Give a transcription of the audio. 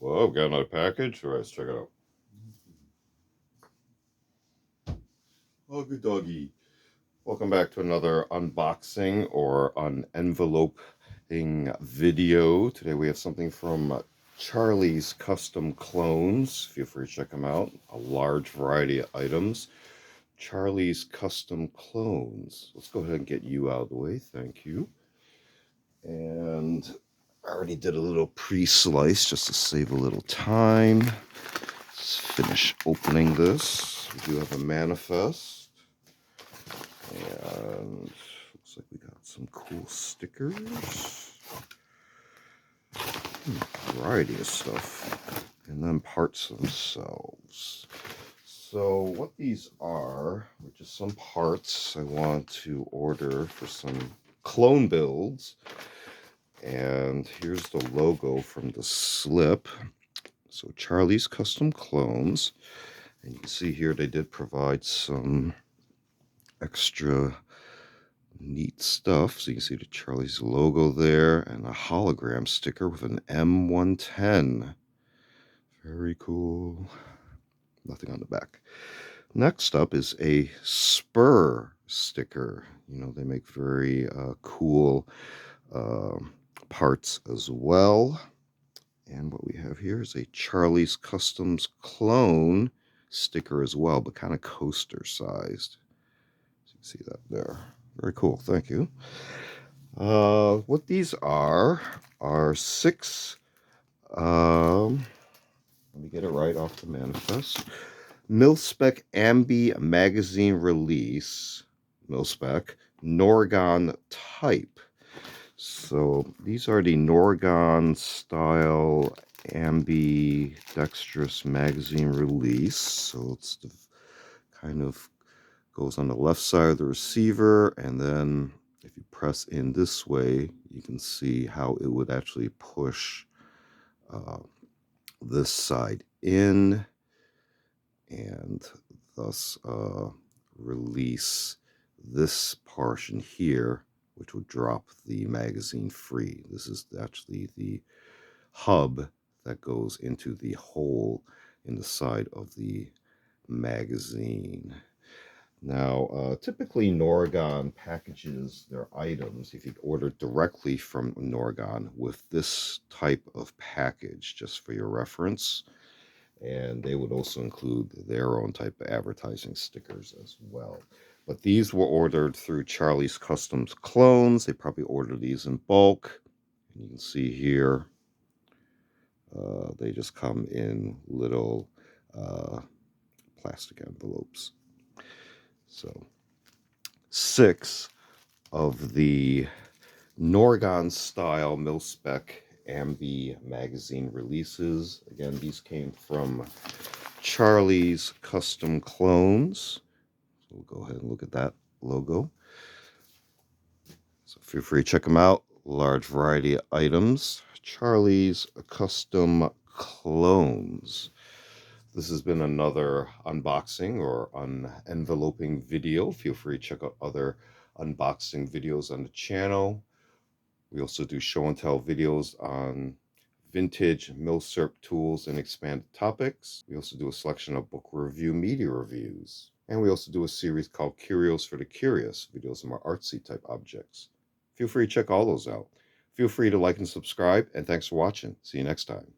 Well, I've got another package. All right, let's check it out. Huggy doggy. Welcome back to another unboxing or unenveloping video. Today we have something from Charlie's Custom Clones. Feel free to check them out. A large variety of items. Charlie's Custom Clones. Let's go ahead and get you out of the way. Thank you. And I already did a little pre-slice just to save a little time. Let's finish opening this. We do have a manifest. And looks like we got some cool stickers. Variety of stuff. And then parts themselves. So what these are just some parts I want to order for some clone builds. And here's the logo from the slip. So Charlie's Custom Clones. And you can see here they did provide some extra neat stuff. So you can see the Charlie's logo there and a hologram sticker with an M110. Very cool. Nothing on the back. Next up is a spur sticker. You know, they make very cool parts as well. And what we have here is a Charlie's Customs clone sticker as well, but kind of coaster sized. So you can see that there. Very cool. Thank you. What these are 6, let me get it right off the manifest. Mil-spec ambi magazine release, Mil-spec, Norgon type. So these are the Norgon style ambidextrous magazine release. So it's the kind of goes on the left side of the receiver, and then if you press in this way, you can see how it would actually push this side in and thus release this portion here, which would drop the magazine free. This is actually the hub that goes into the hole in the side of the magazine. Now, typically Norgon packages their items, if you order directly from Norgon, with this type of package, just for your reference. And they would also include their own type of advertising stickers as well. But these were ordered through Charlie's Customs Clones. They probably ordered these in bulk. And you can see here, they just come in little plastic envelopes. So 6 of the Norgon style Mil-spec ambi magazine releases. Again, these came from Charlie's Custom Clones. So we'll go ahead and look at that logo. So feel free to check them out. Large variety of items. Charlie's Custom Clones. This has been another unboxing or unenveloping video. Feel free to check out other unboxing videos on the channel. We also do show and tell videos on vintage Mil-spec tools and expanded topics. We also do a selection of book review media reviews. And we also do a series called Curios for the Curious, videos of more artsy type objects. Feel free to check all those out. Feel free to like and subscribe, and thanks for watching. See you next time.